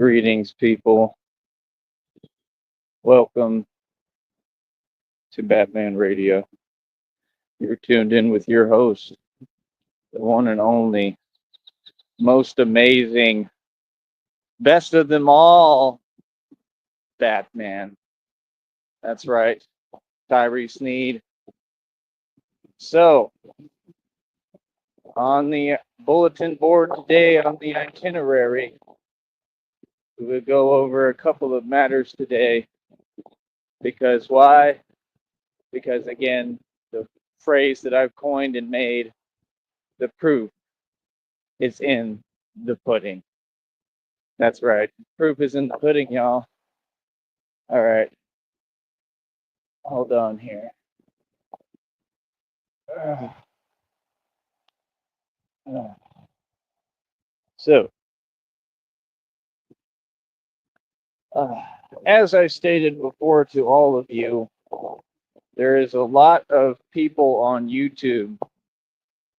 Greetings, people. Welcome to Batman Radio. You're tuned in with your host, the one and only, most amazing, best of them all, Batman. That's right, Tyree Sneed. So, on the bulletin board today, on the itinerary, we will go over a couple of matters today. Because why? Because again, the phrase that I've coined and made, the proof is in the pudding. That's right. Proof is in the pudding, y'all. All right. Hold on here. Uh, uh. So, uh, as I stated before to all of you, there is a lot of people on YouTube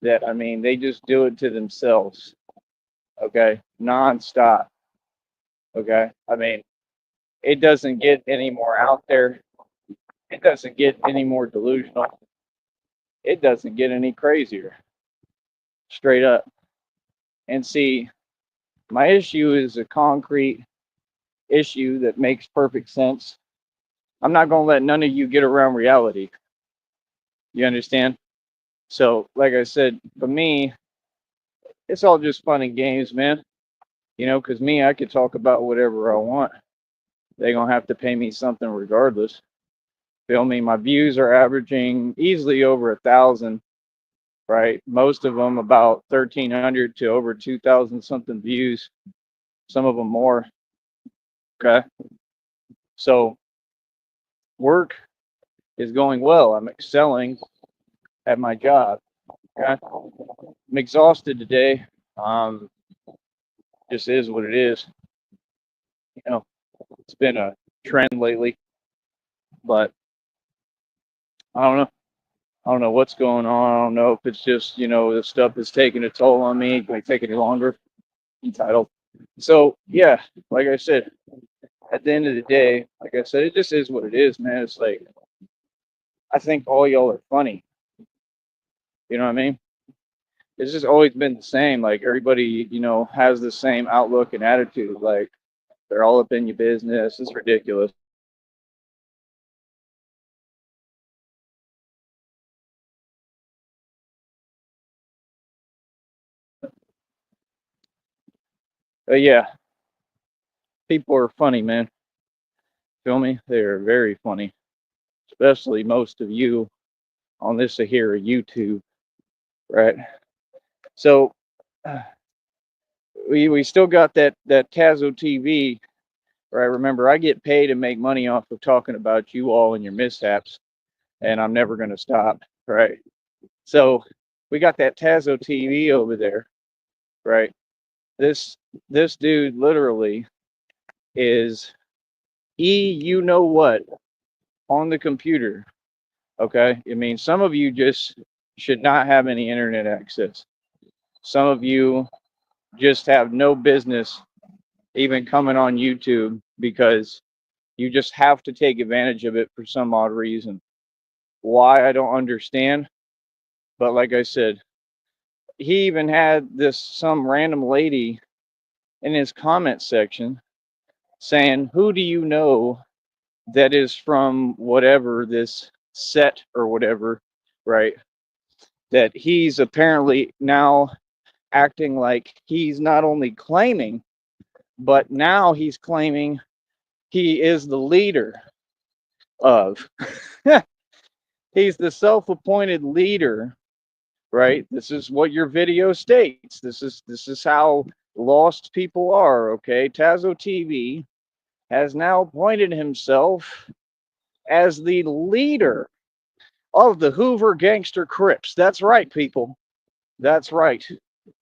that, they just do it to themselves. Okay. Nonstop. Okay. It doesn't get any more out there. It doesn't get any more delusional. It doesn't get any crazier. Straight up. And see, my issue is a concrete issue that makes perfect sense. I'm not going to let none of you get around reality. You understand? So, like I said, for me, it's all just fun and games, man. Because me, I could talk about whatever I want. They're going to have to pay me something regardless. Feel me? My views are averaging easily over 1,000, right? Most of them about 1,300 to over 2,000 something views. Some of them more. Okay. So, work is going well. I'm excelling at my job. Okay. I'm exhausted today. Just is what it is. It's been a trend lately, but I don't know. I don't know what's going on. I don't know if it's just, this stuff is taking a toll on me. It might take any longer. Entitled. So yeah, like I said, at the end of the day, like I said, it just is what it is, man. It's like I think all y'all are funny. You know what I mean? It's just always been the same. Like everybody, has the same outlook and attitude. Like they're all up in your business. It's ridiculous. But yeah, people are funny, man. Feel me? They are very funny, especially most of you on this here YouTube, right? So we still got that Tazo TV, right? Remember, I get paid and make money off of talking about you all and your mishaps, and I'm never gonna stop, right? So we got that Tazo TV over there, right? This dude literally is you know what on the computer. Okay, some of you just should not have any internet access. Some of you just have no business even coming on YouTube because you just have to take advantage of it for some odd reason. Why, I don't understand. But like I said, he even had some random lady in his comment section saying, "Who do you know that is from whatever this set or whatever, right? That he's apparently now acting like he's not only claiming, but now he's claiming he is the leader of." He's the self-appointed leader, right? This is what your video states. This is how lost people are, okay? Tazo TV has now appointed himself as the leader of the Hoover Gangster Crips. That's right, people. That's right.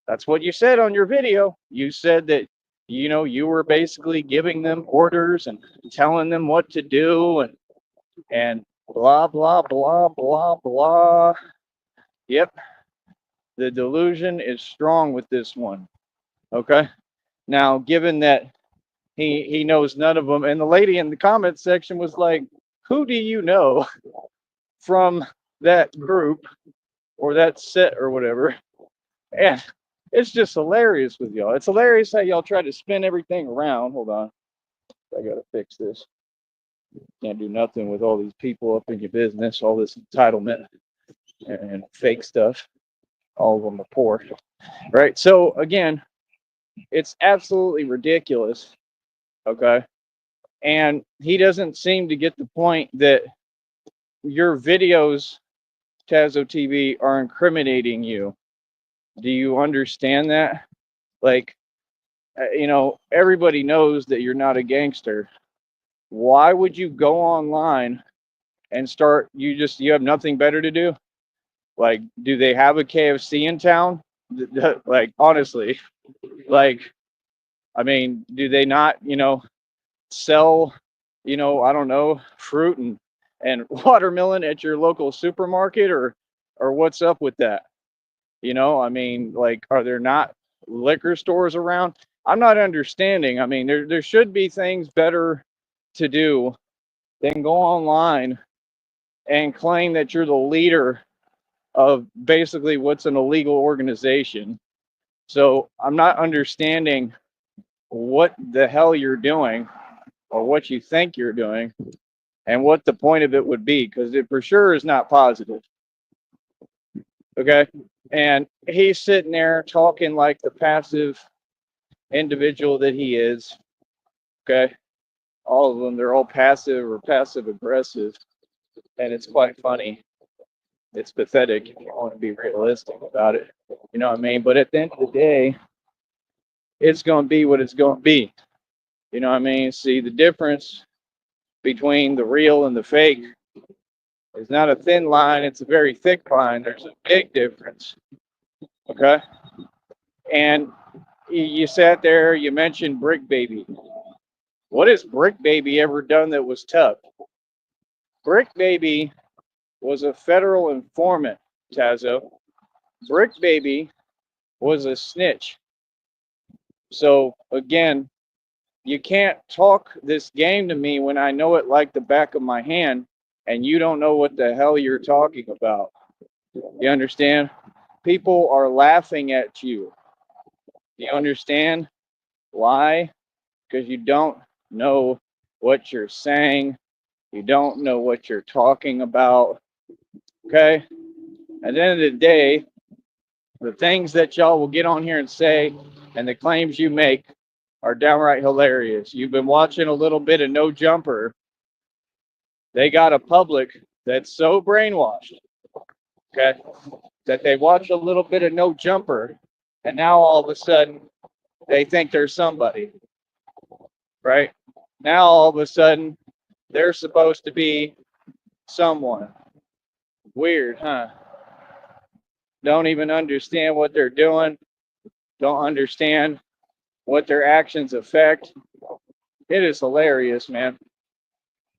That's what you said on your video. You said that, you were basically giving them orders and telling them what to do and blah, blah, blah, blah, blah. Yep. The delusion is strong with this one. Okay. Now, given that He knows none of them. And the lady in the comments section was like, "Who do you know from that group or that set or whatever?" And it's just hilarious with y'all. It's hilarious how y'all try to spin everything around. Hold on, I gotta fix this. Can't do nothing with all these people up in your business, all this entitlement and fake stuff. All of them are poor, right? So again, it's absolutely ridiculous. Okay. And he doesn't seem to get the point that your videos, Tazo TV, are incriminating you. Do you understand that? Like, everybody knows that you're not a gangster. Why would you go online and start? You have nothing better to do? Like, do they have a KFC in town? Like, honestly, like, I mean, do they not, sell, I don't know, fruit and watermelon at your local supermarket, or what's up with that? I mean, like, are there not liquor stores around? I'm not understanding. I mean, there should be things better to do than go online and claim that you're the leader of basically what's an illegal organization. So I'm not understanding what the hell you're doing or what you think you're doing and what the point of it would be, because it for sure is not positive. Okay. And he's sitting there talking like the passive individual that he is. Okay. All of them, they're all passive or passive aggressive. And it's quite funny. It's pathetic if you want to be realistic about it. You know what I mean? But at the end of the day, it's going to be what it's going to be. You know what I mean? See, the difference between the real and the fake is not a thin line, it's a very thick line. There's a big difference. Okay. And you sat there, you mentioned Brick Baby. What has Brick Baby ever done that was tough? Brick Baby was a federal informant, Tazo. Brick Baby was a snitch. So again, you can't talk this game to me when I know it like the back of my hand and you don't know what the hell you're talking about. You understand? People are laughing at you. You understand why? Because you don't know what you're saying. You don't know what you're talking about. Okay? At the end of the day, the things that y'all will get on here and say and the claims you make are downright hilarious. You've been watching a little bit of No Jumper. They got a public that's so brainwashed, okay, that they watch a little bit of No Jumper, and now all of a sudden they think they're somebody, right? Now all of a sudden they're supposed to be someone. Weird, huh? Don't even understand what they're doing, don't understand what their actions affect. It is hilarious, man.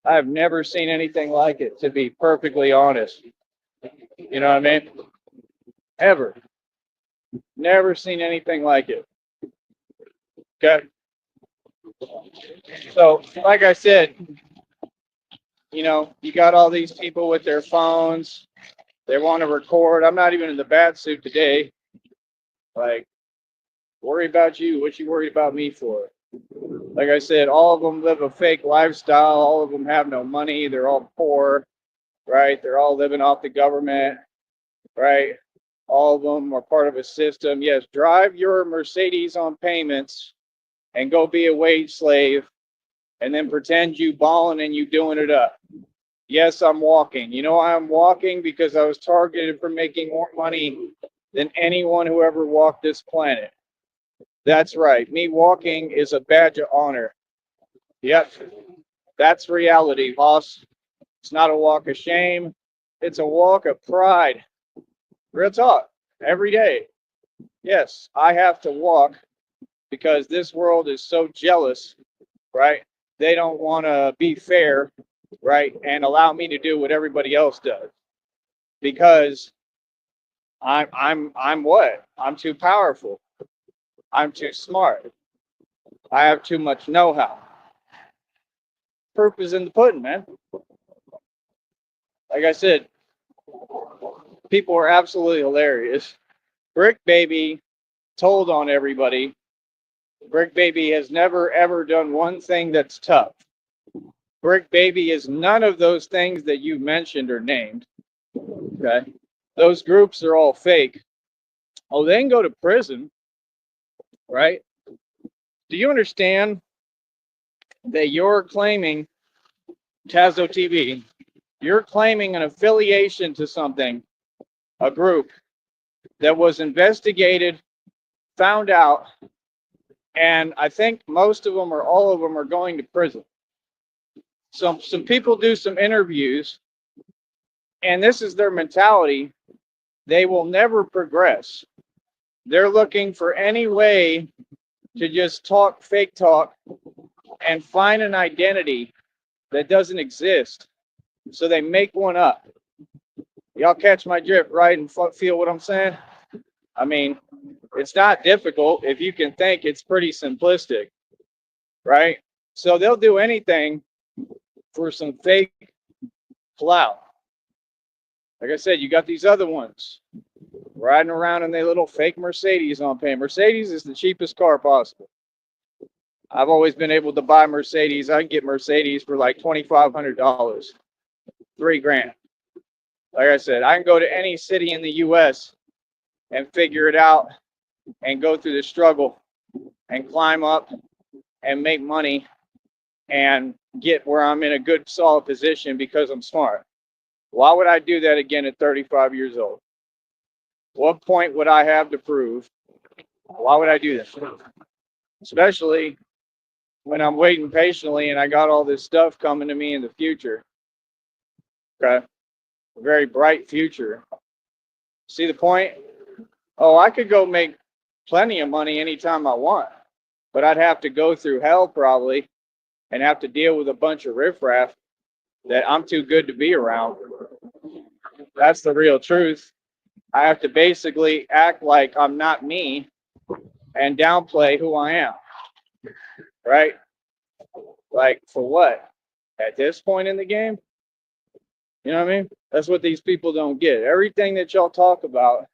I've never seen anything like it, to be perfectly honest. You know what I mean? Ever. Never seen anything like it. Okay. So, like I said, you got all these people with their phones. They want to record. I'm not even in the bat suit today. Like, worry about you. What you worried about me for? Like I said, all of them live a fake lifestyle. All of them have no money. They're all poor, right? They're all living off the government, right? All of them are part of a system. Yes, drive your Mercedes on payments and go be a wage slave and then pretend you balling and you doing it up. Yes, I'm walking. You know why I'm walking? Because I was targeted for making more money than anyone who ever walked this planet. That's right. Me walking is a badge of honor. Yep. That's reality, boss. It's not a walk of shame. It's a walk of pride. Real talk. Every day. Yes, I have to walk because this world is so jealous, right? They don't want to be fair, right? And allow me to do what everybody else does. Because I'm what? I'm too powerful. I'm too smart. I have too much know-how. Proof is in the pudding, man. Like I said, people are absolutely hilarious. Brick Baby told on everybody. Brick Baby has never ever done one thing that's tough. Brick Baby is none of those things that you mentioned or named. Okay. Those groups are all fake. Oh, they can go to prison, right? Do you understand that you're claiming Tazo TV? You're claiming an affiliation to something, a group that was investigated, found out, and I think most of them or all of them are going to prison. Some people do some interviews, and this is their mentality. They will never progress. They're looking for any way to just talk fake talk and find an identity that doesn't exist. So they make one up. Y'all catch my drift, right? And feel what I'm saying? I mean, it's not difficult. If you can think, it's pretty simplistic, right? So they'll do anything for some fake clout. Like I said, you got these other ones riding around in their little fake Mercedes on pay. Mercedes is the cheapest car possible. I've always been able to buy Mercedes. I can get Mercedes for like $2,500, $3,000. Like I said, I can go to any city in the U.S. and figure it out and go through the struggle and climb up and make money and get where I'm in a good, solid position because I'm smart. Why would I do that again at 35 years old? What point would I have to prove? Why would I do this? Especially when I'm waiting patiently and I got all this stuff coming to me in the future. Okay. A very bright future. See the point? Oh, I could go make plenty of money anytime I want, but I'd have to go through hell probably and have to deal with a bunch of riffraff that I'm too good to be around. That's the real truth. I have to basically act like I'm not me and downplay who I am. Right? Like, for what? At this point in the game? You know what I mean? That's what these people don't get. Everything that y'all talk about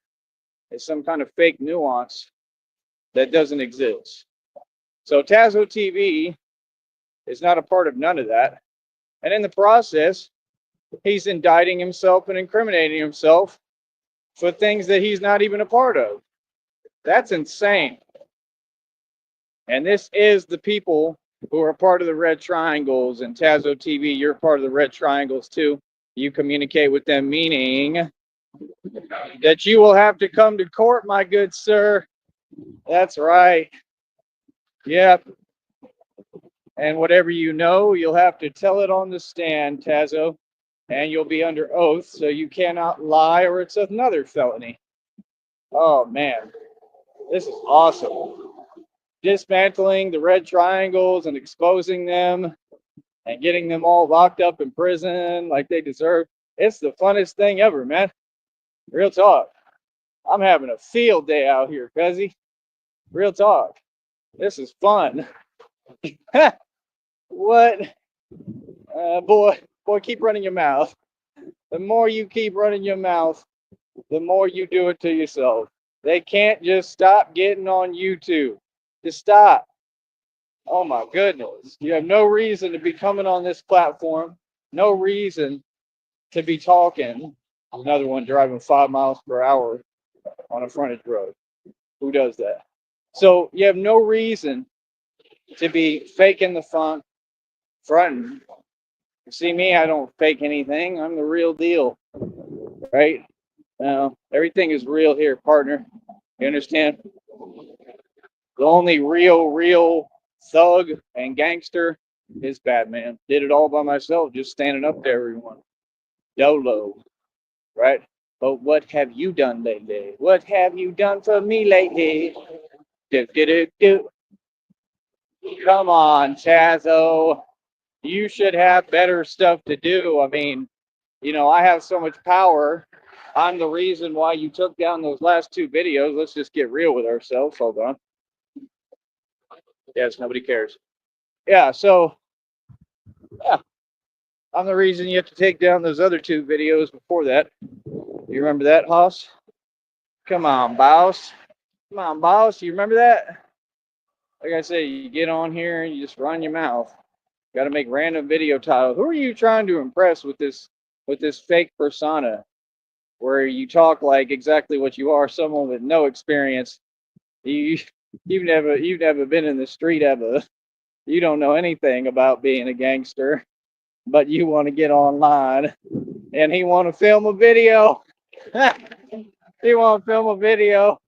is some kind of fake nuance that doesn't exist. So Tazo TV is not a part of none of that. And in the process, he's indicting himself and incriminating himself for things that he's not even a part of. That's insane. And this is the people who are part of the Red Triangles, and Tazo TV, you're part of the Red Triangles too. You communicate with them, meaning that you will have to come to court, my good sir. That's right. Yep. And whatever you know, you'll have to tell it on the stand, Tazo. And you'll be under oath, so you cannot lie or it's another felony. Oh, man. This is awesome. Dismantling the Red Triangles and exposing them and getting them all locked up in prison like they deserve. It's the funnest thing ever, man. Real talk. I'm having a field day out here, cuzzy. Real talk. This is fun. What? Boy, keep running your mouth. The more you keep running your mouth, the more you do it to yourself. They can't just stop getting on YouTube. Just stop. Oh my goodness. You have no reason to be coming on this platform. No reason to be talking. Another one driving 5 miles per hour on a frontage road. Who does that? So you have no reason to be faking the fronting. See me, I don't fake anything. I'm the real deal. Right? Everything is real here, partner. You understand? The only real thug and gangster is Batman. Did it all by myself, just standing up to everyone. Dolo. Right? But what have you done lately? What have you done for me lately? Do. Come on, Tazo. You should have better stuff to do. I mean, I have so much power. I'm the reason why you took down those last 2 videos. Let's just get real with ourselves. Hold on. Yes, nobody cares. Yeah, so yeah, I'm the reason you have to take down those other two videos before that. You remember that, Hoss? Come on, boss. Come on, boss. You remember that? Like I said, you get on here and you just run your mouth. Got to make random video titles. Who are you trying to impress with this fake persona where you talk like exactly what you are, someone with no experience? You you've never been in the street ever. You don't know anything about being a gangster, but you want to get online and he want to film a video. He want to film a video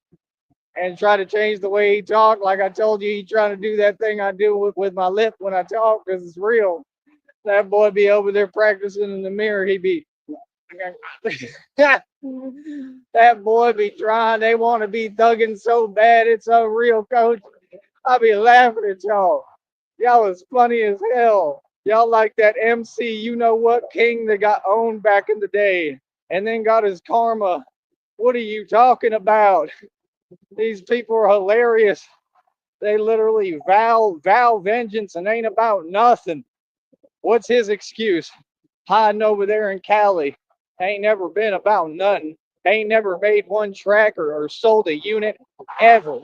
and try to change the way he talk. Like I told you, he trying to do that thing I do with my lip when I talk because it's real. That boy be over there practicing in the mirror. He be that boy be trying. They want to be thugging so bad. It's unreal, coach. I be laughing at y'all. Y'all is funny as hell. Y'all like that MC, you know what, king that got owned back in the day and then got his karma. What are you talking about? These people are hilarious. They literally vow vengeance and ain't about nothing. What's his excuse? Hiding over there in Cali. Ain't never been about nothing. Ain't never made one track or sold a unit ever.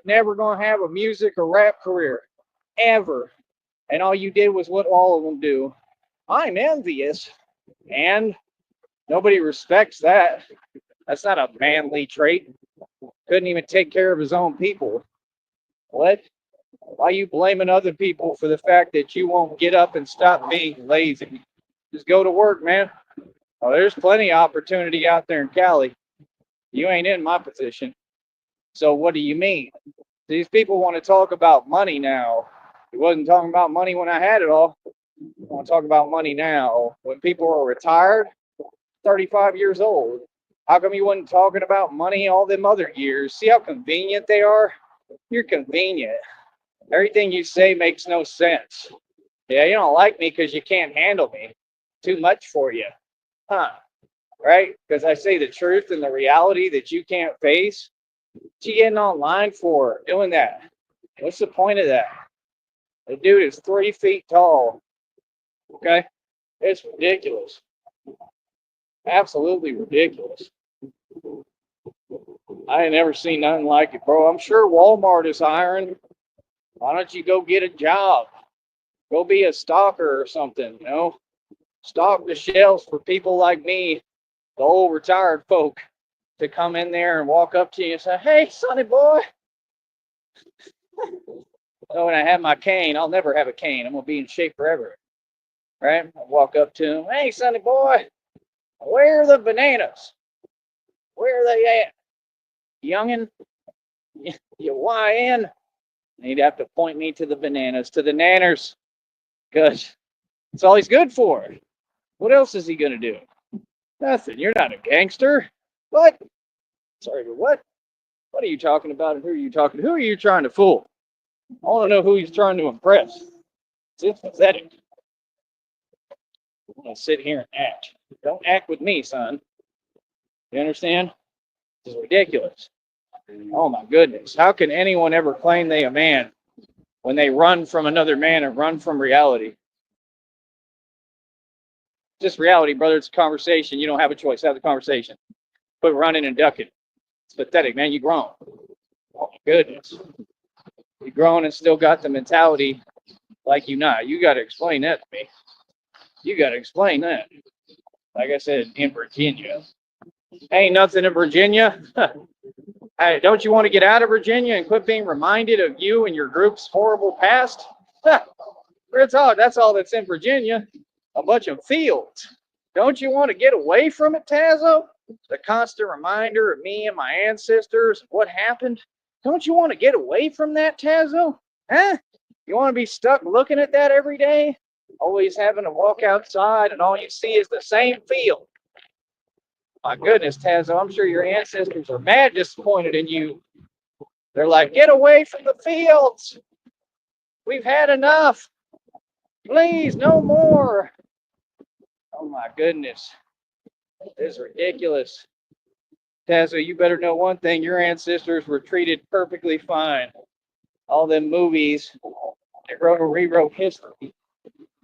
Never gonna have a music or rap career ever. And all you did was what all of them do. I'm envious. And nobody respects that. That's not a manly trait. Couldn't even take care of his own people. What? Why are you blaming other people for the fact that you won't get up and stop being lazy? Just go to work, man. Oh, there's plenty of opportunity out there in Cali. You ain't in my position. So what do you mean? These people want to talk about money now. He wasn't talking about money when I had it all. I want to talk about money now. When people are retired, 35 years old. How come you wasn't talking about money all them other years? See how convenient they are? You're convenient. Everything you say makes no sense. Yeah, you don't like me because you can't handle me. Too much for you. Huh? Right? Because I say the truth and the reality that you can't face. What you getting online for doing that? What's the point of that? The dude is 3 feet tall. Okay? It's ridiculous. Absolutely ridiculous. I ain't never seen nothing like it, bro. I'm sure Walmart is hiring. Why don't you go get a job? Go be a stalker or something, you know? Stock the shelves for people like me, the old retired folk, to come in there and walk up to you and say, hey, sonny boy. Oh, when I have my cane, I'll never have a cane. I'm going to be in shape forever. Right? I walk up to him, hey, sonny boy, where are the bananas? Where are they at? Youngin', you YN? And he'd have to point me to the bananas, to the nanners, because that's all he's good for. What else is he going to do? Nothing. You're not a gangster. What? Sorry, but what? What are you talking about? And who are you talking to? Who are you trying to fool? I want to know who he's trying to impress. It's pathetic. I'm going to sit here and act. Don't act with me, son. You understand? This is ridiculous. Oh my goodness. How can anyone ever claim they a man when they run from another man and run from reality? Just reality, brother. It's a conversation. You don't have a choice. Have the conversation. Quit running and ducking. It's pathetic, man. You grown. Oh my goodness. You grown and still got the mentality like you not. You got to explain that to me. You got to explain that. Like I said, in Virginia. Ain't nothing in Virginia. Hey, don't you want to get out of Virginia and quit being reminded of you and your group's horrible past? That's all that's in Virginia. A bunch of fields. Don't you want to get away from it, Tazo? The constant reminder of me and my ancestors and what happened. Don't you want to get away from that, Tazo? Huh? You want to be stuck looking at that every day? Always having to walk outside and all you see is the same field. My goodness, Tazo, I'm sure your ancestors are mad disappointed in you. They're like, get away from the fields. We've had enough. Please, no more. Oh my goodness. This is ridiculous. Tazo, you better know one thing. Your ancestors were treated perfectly fine. All them movies They rewrote history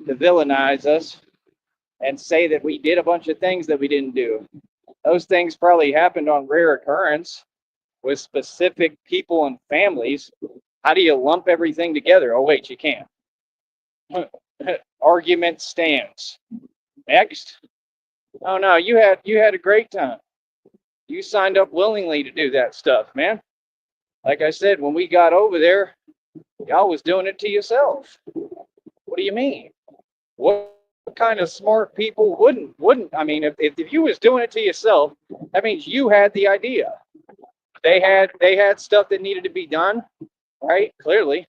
to villainize us and say that we did a bunch of things that we didn't do. Those things probably happened on rare occurrence with specific people and families. How do you lump everything together? Oh, wait, you can't. Argument stands. Next. Oh no, you had a great time. You signed up willingly to do that stuff, man. Like I said, when we got over there, y'all was doing it to yourself. What do you mean? What kind of smart people wouldn't? I mean, if you was doing it to yourself, that means you had the idea. They had stuff that needed to be done, right? Clearly,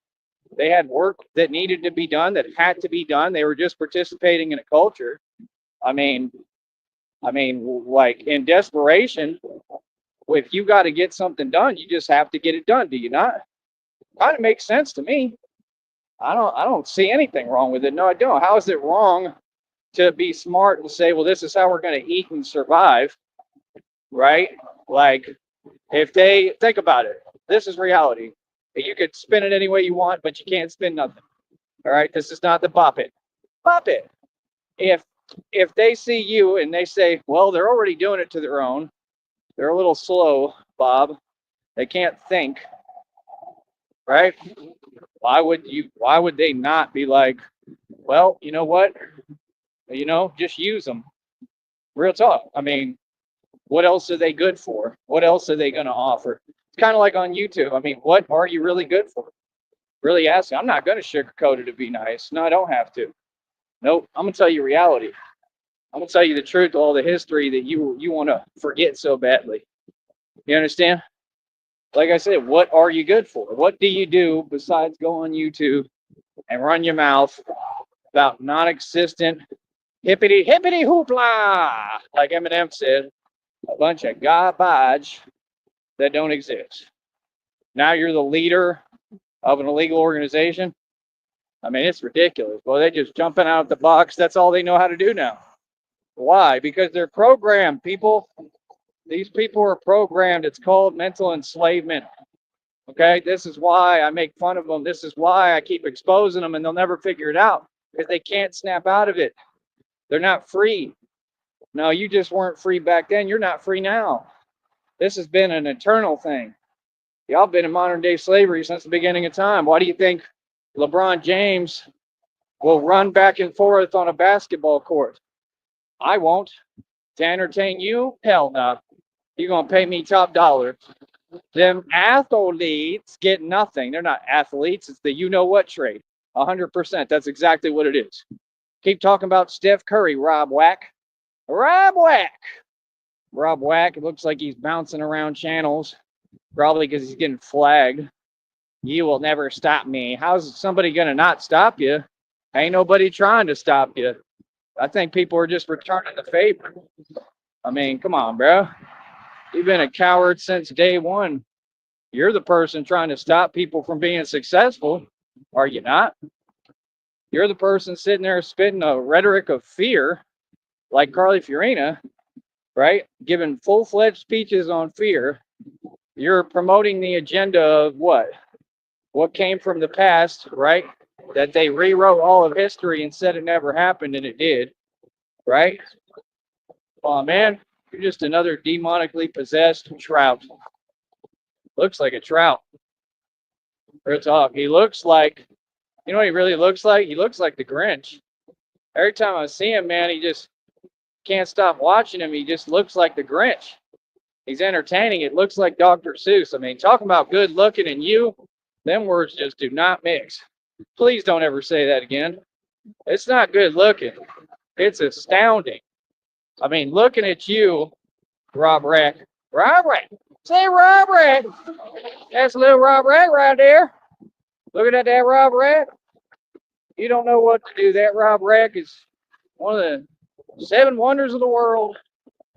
they had work that needed to be done, that had to be done. They were just participating in a culture. I mean, like in desperation, if you got to get something done, you just have to get it done. Do you not? Kind of makes sense to me. I don't see anything wrong with it. No, I don't. How is it wrong to be smart and say, well, this is how we're going to eat and survive, right? Like, if they think about it, this is reality. You could spin it any way you want, but you can't spin nothing. All right, this is not the bop it. Bop it. If they see you and they say, well, they're already doing it to their own, they're a little slow, Bob. They can't think, right? Why would they not be like, well, you know what? Just use them. Real talk. I mean, what else are they good for? What else are they going to offer? It's kind of like on YouTube. I mean, what are you really good for? Really asking. I'm not going to sugarcoat it to be nice. No, I don't have to. Nope. I'm going to tell you reality. I'm going to tell you the truth, all the history that you want to forget so badly. You understand? Like I said, what are you good for? What do you do besides go on YouTube and run your mouth about non-existent hippity hoopla, like Eminem said, a bunch of garbage that don't exist. Now you're the leader of an illegal organization. I mean, it's ridiculous. Well, they're just jumping out of the box. That's all they know how to do now. Why? Because they're programmed, people. These people are programmed. It's called mental enslavement. Okay, this is why I make fun of them. This is why I keep exposing them, and they'll never figure it out because they can't snap out of it. They're not free. No, you just weren't free back then. You're not free now. This has been an eternal thing. Y'all been in modern day slavery since the beginning of time. Why do you think LeBron James will run back and forth on a basketball court? I won't. To entertain you? Hell no. You're going to pay me top dollar. Them athletes get nothing. They're not athletes. It's the you-know-what trade. 100%. That's exactly what it is. Keep talking about Steph Curry, Rob Wack. Rob Wack. Rob Wack, it looks like he's bouncing around channels, probably because he's getting flagged. You will never stop me. How's somebody going to not stop you? Ain't nobody trying to stop you. I think people are just returning the favor. I mean, come on, bro. You've been a coward since day one. You're the person trying to stop people from being successful, are you not? You're the person sitting there spitting a rhetoric of fear, like Carly Fiorina, right? Giving full-fledged speeches on fear. You're promoting the agenda of what? What came from the past, right? That they rewrote all of history and said it never happened, and it did, right? Oh, man, you're just another demonically possessed trout. Looks like a trout. Real talk. He looks like, you know what he really looks like? He looks like the Grinch. Every time I see him, man, he just can't stop watching him. He just looks like the Grinch. He's entertaining. It looks like Dr. Seuss. I mean, talking about good looking and you, them words just do not mix. Please don't ever say that again. It's not good looking. It's astounding. I mean, looking at you, Rob Rack. Rob Rack. Say Rob Rack. That's little Rob Rack right there. Looking at that Rob Rack. You don't know what to do. That Rob Rack is one of the 7 wonders of the world,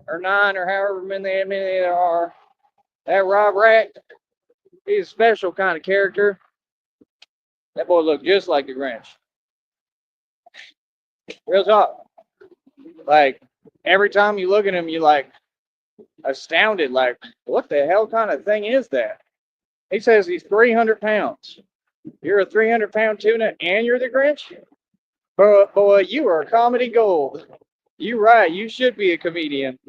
or 9, or however many there are. That Rob Rack, he's a special kind of character. That boy looked just like the Grinch. Real talk. Like, every time you look at him, you like astounded. Like, what the hell kind of thing is that? He says he's 300 pounds. You're a 300-pound tuna and you're the Grinch? Boy, you are comedy gold. You right. You should be a comedian.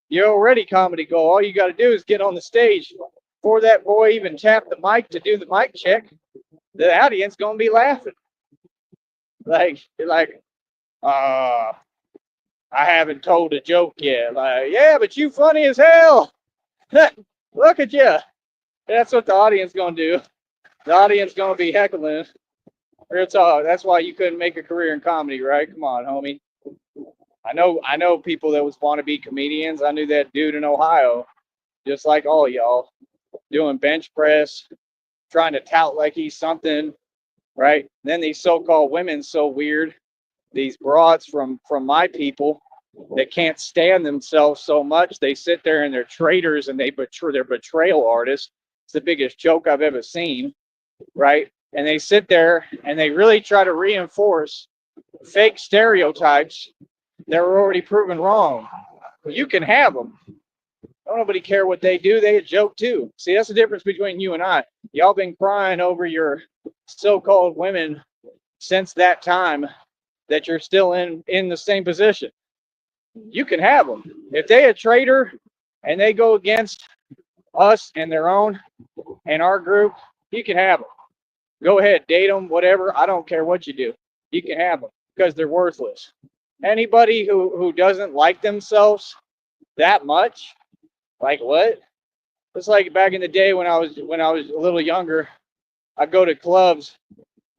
You're already comedy gold. All you got to do is get on the stage. Before that boy even tapped the mic to do the mic check, the audience gonna be laughing. Like, I haven't told a joke yet. Like, yeah, but you funny as hell. Look at you. That's what the audience gonna do. The audience gonna be heckling. Real talk. That's why you couldn't make a career in comedy, right? Come on, homie. I know people that was want to be comedians. I knew that dude in Ohio, just like all y'all, doing bench press, trying to tout like he's something, right? Then these so-called women so weird, these broads from my people that can't stand themselves so much, they sit there and they're traitors and they're betrayal artists. It's the biggest joke I've ever seen, right? And they sit there and they really try to reinforce fake stereotypes that were already proven wrong. You can have them. Don't nobody care what they do. They a joke too. See, that's the difference between you and I. Y'all been crying over your so-called women since that time that you're still in the same position. You can have them. If they a traitor and they go against us and their own and our group, you can have them. Go ahead, date them, whatever. I don't care what you do. You can have them because they're worthless. Anybody who doesn't like themselves that much, like what? It's like back in the day when I was a little younger, I'd go to clubs.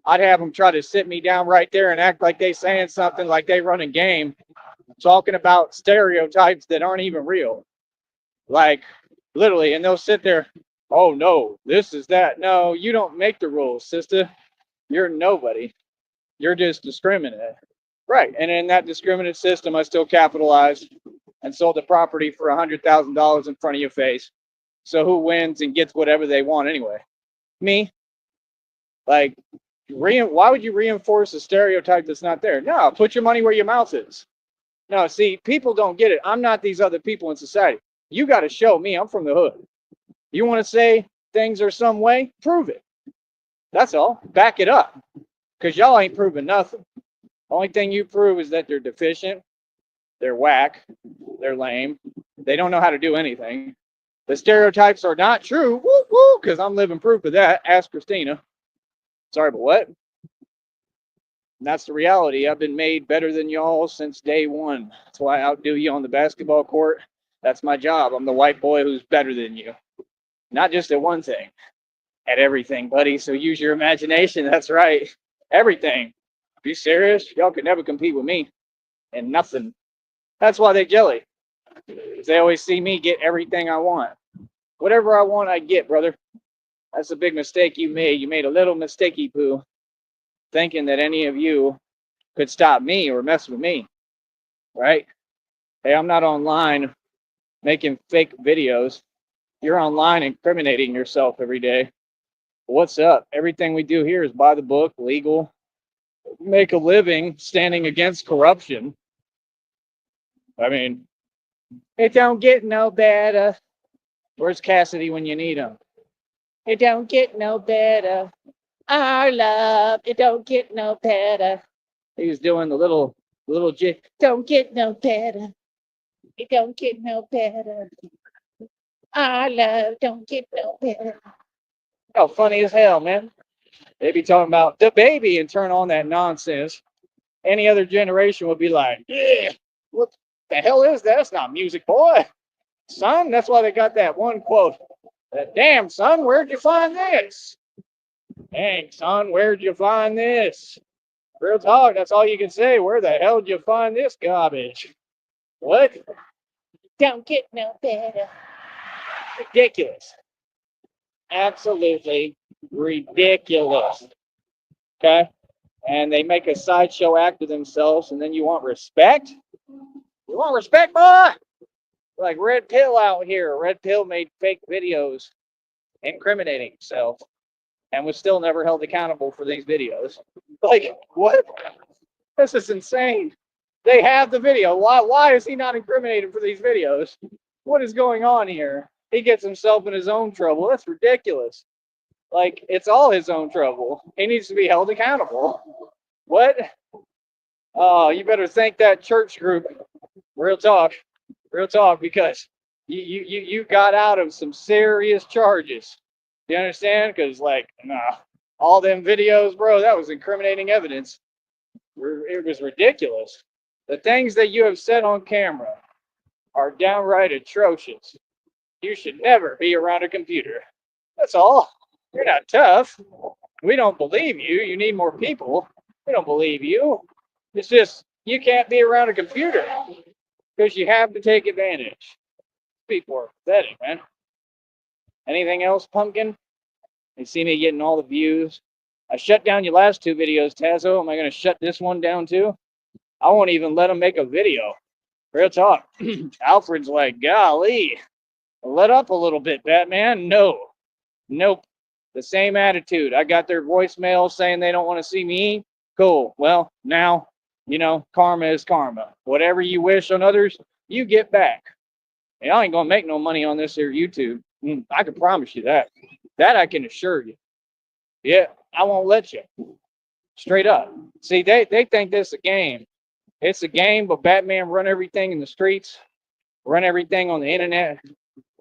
I'd have them try to sit me down right there and act like they saying something, like they run a game, talking about stereotypes that aren't even real. Like literally, and they'll sit there, oh no, this is that. No, you don't make the rules, sister. You're nobody. You're just discriminate. Right. And in that discriminate system, I still capitalized and sold the property for $100,000 in front of your face. So who wins and gets whatever they want anyway? Me. Like, why would you reinforce a stereotype that's not there? No, put your money where your mouth is. No, see, people don't get it. I'm not these other people in society. You got to show me. I'm from the hood. You want to say things are some way? Prove it. That's all. Back it up. Because y'all ain't proving nothing. Only thing you prove is that they're deficient, they're whack, they're lame, they don't know how to do anything. The stereotypes are not true, woo woo, because I'm living proof of that. Ask Christina. Sorry, but what? And that's the reality. I've been made better than y'all since day one. That's why I outdo you on the basketball court. That's my job. I'm the white boy who's better than you. Not just at one thing, at everything, buddy. So use your imagination. That's right. Everything. Be serious? Y'all could never compete with me. And nothing. That's why they jelly. They always see me get everything I want. Whatever I want, I get, brother. That's a big mistake you made. You made a little mistakey poo, thinking that any of you could stop me or mess with me, right? Hey, I'm not online making fake videos. You're online incriminating yourself every day. What's up? Everything we do here is by the book, legal. Make a living standing against corruption. I mean, it don't get no better. Where's Cassidy when you need him? It don't get no better. Our love, it don't get no better. He was doing the little jig. Don't get no better. It don't get no better. Our love don't get no better. Oh, funny as hell, man. They be talking about the baby and turn on that nonsense. Any other generation would be like, yeah, what the hell is that? That's not music, boy. Son, that's why they got that one quote. Damn, son, where'd you find this? Dang, son, where'd you find this? Real talk, that's all you can say. Where the hell did you find this garbage? What? Don't get no better. Ridiculous. Absolutely ridiculous. Okay? And they make a sideshow act of themselves, and then you want respect? You want respect, boy? Like Red Pill out here. Red Pill made fake videos incriminating himself and was still never held accountable for these videos. Like, what? This is insane. They have the video. Why is he not incriminated for these videos? What is going on here? He gets himself in his own trouble. That's ridiculous. Like, it's all his own trouble. He needs to be held accountable. What? Oh, you better thank that church group. Real talk. Real talk, because you got out of some serious charges. You understand? Because, like, nah, all them videos, bro, that was incriminating evidence. It was ridiculous. The things that you have said on camera are downright atrocious. You should never be around a computer. That's all. You're not tough. We don't believe you. You need more people. We don't believe you. It's just you can't be around a computer because you have to take advantage. People are pathetic, man. Anything else, Pumpkin? You see me getting all the views. I shut down your last two videos, Tazo. Am I going to shut this one down too? I won't even let him make a video. Real talk. Alfred's like, golly, let up a little bit, Batman. No. Nope. The same attitude. I got their voicemail saying they don't want to see me. Cool. Well, now, karma is karma. Whatever you wish on others, you get back. And I ain't going to make no money on this here YouTube. I can promise you that. That I can assure you. Yeah, I won't let you. Straight up. See, they think this is a game. It's a game, but Batman run everything in the streets, run everything on the internet,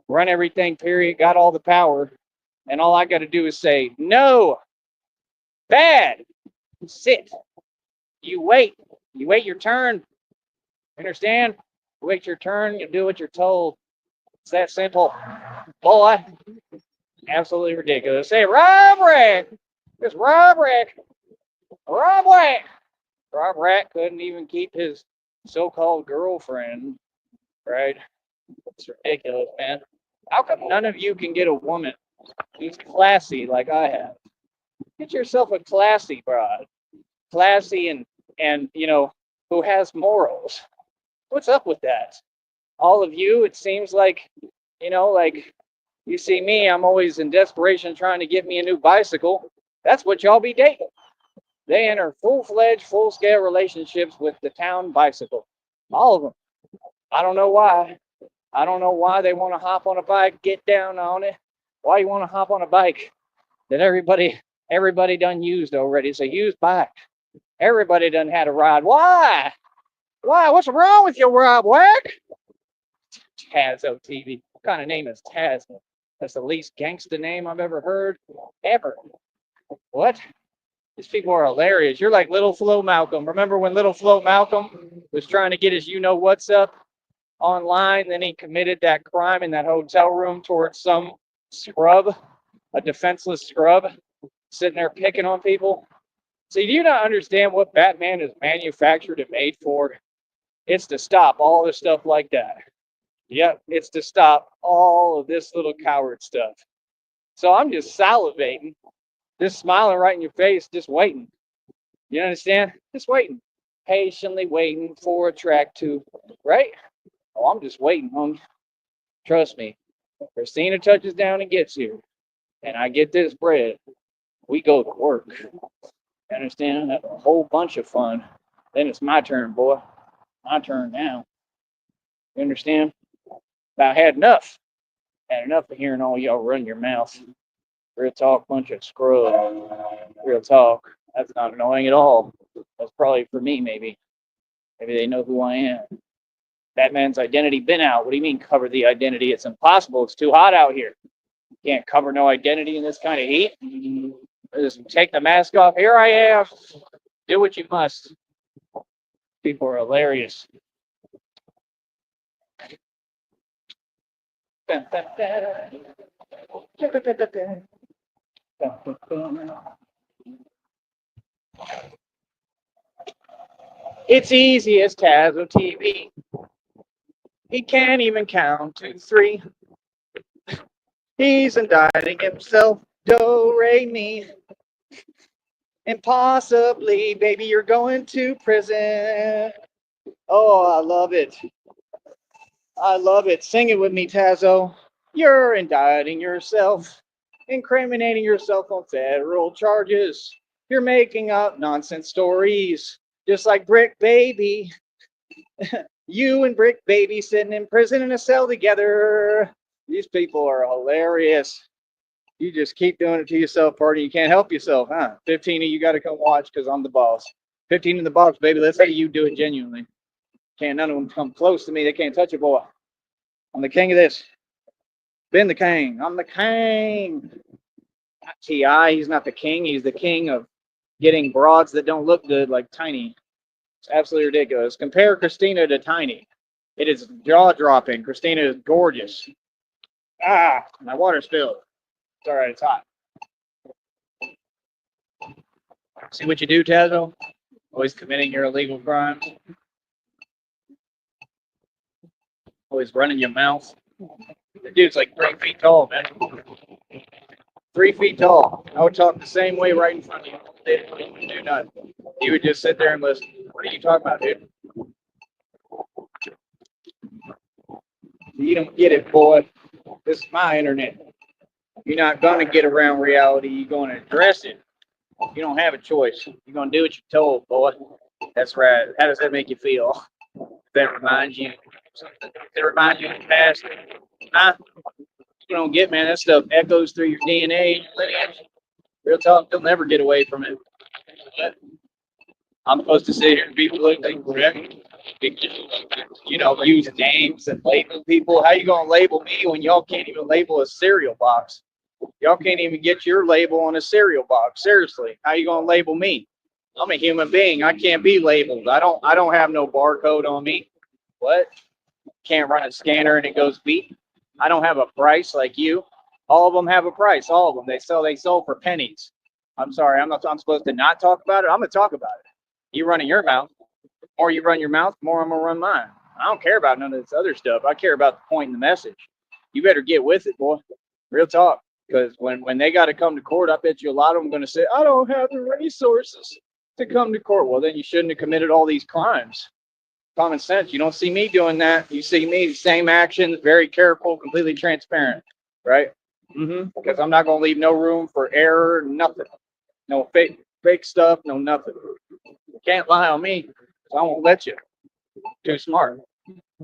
run everything, period, got all the power. And all I got to do is say, no, bad, sit. You wait. You wait your turn. Understand? You wait your turn. You do what you're told. It's that simple. Boy, absolutely ridiculous. Say, robbery. It's robbery. Robbery. Rob Rat couldn't even keep his so-called girlfriend, right? It's ridiculous, man. How come none of you can get a woman who's classy like I have? Get yourself a classy broad, classy and who has morals. What's up with that? All of you, it seems like, like you see me, I'm always in desperation trying to get me a new bicycle. That's what y'all be dating. They enter full-fledged, full-scale relationships with the town bicycle. All of them. I don't know why. I don't know why they want to hop on a bike, get down on it. Why you want to hop on a bike that everybody done used already? It's a used bike. Everybody done had a ride. Why? Why? What's wrong with you, Rob Wack? Tazo TV. What kind of name is Taz? That's the least gangster name I've ever heard. Ever. What? These people are hilarious. You're like Little Flo Malcolm. Remember when Little Flo Malcolm was trying to get his what's up online? Then he committed that crime in that hotel room towards some scrub, a defenseless scrub, sitting there picking on people. See, do you not understand what Batman is manufactured and made for? It's to stop all this stuff like that. Yep, it's to stop all of this little coward stuff. So I'm just salivating, just smiling right in your face, just waiting. You understand? Just waiting. Patiently waiting for a track to, right? Oh, I'm just waiting, homie. Trust me. Christina touches down and gets here, and I get this bread. We go to work. You understand? That's a whole bunch of fun. Then it's my turn, boy. My turn now. You understand? I had enough. Had enough of hearing all y'all run your mouth. Real talk, bunch of scrubs. Real talk. That's not annoying at all. That's probably for me, maybe. Maybe they know who I am. Batman's identity been out. What do you mean cover the identity? It's impossible. It's too hot out here. You can't cover no identity in this kind of heat. Just take the mask off. Here I am. Do what you must. People are hilarious. It's easy as Tazo TV. He can't even count to 3. He's indicting himself. Do, re, mi. And possibly, baby, you're going to prison. Oh, I love it. I love it. Sing it with me, Tazo. You're indicting yourself, incriminating yourself on federal charges. You're making up nonsense stories, just like Brick Baby. You and Brick Baby sitting in prison in a cell together. These people are hilarious. You just keep doing it to yourself, party. You can't help yourself, huh? 15 of you got to come watch because I'm the boss. 15 in the box, baby. Let's say you do it genuinely. Can't none of them come close to me. They can't touch a boy. I'm the king of this. Been the king. I'm the king. Not T.I. He's not the king. He's the king of getting broads that don't look good like Tiny. It's absolutely ridiculous. Compare Christina to Tiny. It is jaw dropping. Christina is gorgeous. Ah, my water spilled. It's all right. It's hot. See what you do, Tazo? Always committing your illegal crimes. Always running your mouth. The dude's like 3 feet tall, man. 3 feet tall. I would talk the same way right in front of you. They wouldn't do nothing. You would just sit there and listen. What are you talking about, dude? You don't get it, boy. This is my internet. You're not going to get around reality. You're going to address it. You don't have a choice. You're going to do what you're told, boy. That's right. How does that make you feel? That reminds you something? That reminds you of the past? Huh? You don't get, man. That stuff echoes through your DNA. Real talk, you'll never get away from it. But I'm supposed to sit here and be politically correct. You know, use names and label people. How you gonna label me when y'all can't even label a cereal box? Y'all can't even get your label on a cereal box. Seriously, how you gonna label me? I'm a human being. I can't be labeled. I don't have no barcode on me. What? Can't run a scanner and it goes beep. I don't have a price like you. All of them have a price. All of them. They sell for pennies. I'm sorry. I'm supposed to not talk about it. I'm gonna talk about it. You running your mouth. The more you run your mouth, the more I'm gonna run mine. I don't care about none of this other stuff. I care about the point and the message. You better get with it, boy. Real talk. Because when they got to come to court, I bet you a lot of them are going to say, I don't have the resources to come to court. Well, then you shouldn't have committed all these crimes. Common sense. You don't see me doing that. You see me, same actions, very careful, completely transparent, right? Because I'm not going to leave no room for error, nothing. No fake stuff, no nothing. You can't lie on me. So I won't let you. Too smart.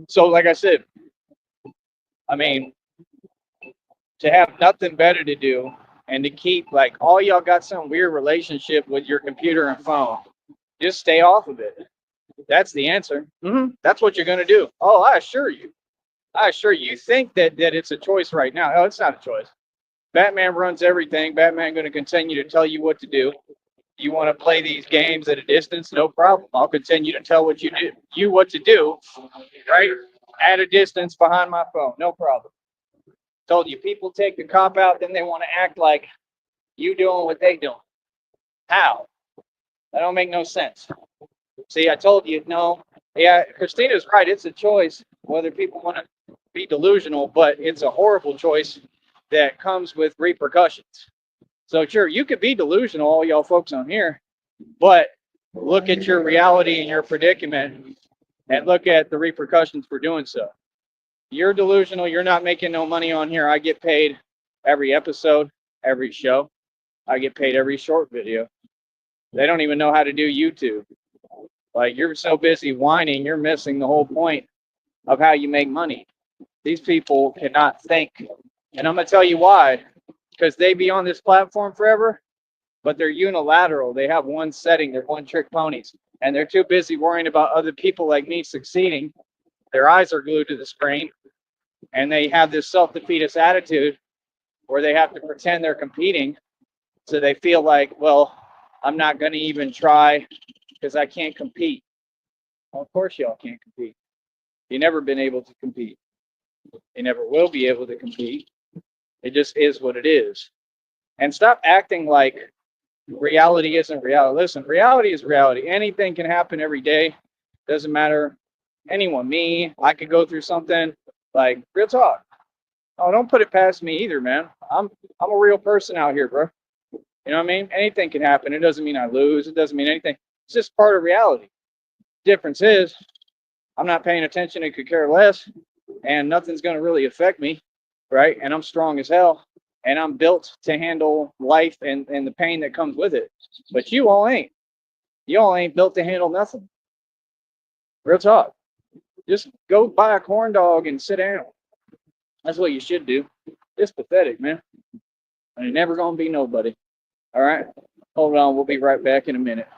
So, like I said, I mean, to have nothing better to do and to keep like all y'all got some weird relationship with your computer and phone, just stay off of it. That's the answer. That's what you're going to do. Oh, I assure you. I assure you. You think that it's a choice right now. Oh, it's not a choice. Batman runs everything. Batman going to continue to tell you what to do. You want to play these games at a distance? No problem. I'll continue to tell you what to do, right? At a distance behind my phone. No problem. Told you people take the cop out, then they want to act like you doing what they doing. How? That don't make no sense. See, I told you, no. Yeah, Christina's right. It's a choice whether people want to be delusional, but it's a horrible choice that comes with repercussions. So sure, you could be delusional, all y'all folks on here, but look at your reality and your predicament and look at the repercussions for doing so. You're delusional. You're not making no money on here. I get paid every episode, every show. I get paid every short video. They don't even know how to do YouTube. Like, you're so busy whining, you're missing the whole point of how you make money. These people cannot think. And I'm going to tell you why. Because they be on this platform forever, but they're unilateral. They have one setting. They're one trick ponies. And they're too busy worrying about other people like me succeeding. Their eyes are glued to the screen. And they have this self-defeatist attitude where they have to pretend they're competing. So they feel like, well, I'm not going to even try because I can't compete. Well, of course y'all can't compete. You've never been able to compete. You never will be able to compete. It just is what it is. And stop acting like reality isn't reality. Listen, reality is reality. Anything can happen every day. Doesn't matter. Anyone, me, I could go through something like real talk. Oh, don't put it past me either, man. I'm a real person out here, bro. You know what I mean? Anything can happen. It doesn't mean I lose. It doesn't mean anything. It's just part of reality. Difference is I'm not paying attention and could care less, and nothing's going to really affect me, right? And I'm strong as hell, and I'm built to handle life and the pain that comes with it. But you all ain't. You all ain't built to handle nothing. Real talk. Just go buy a corn dog and sit down. That's what you should do. It's pathetic, man. I ain't never gonna be nobody. All right. Hold on. We'll be right back in a minute.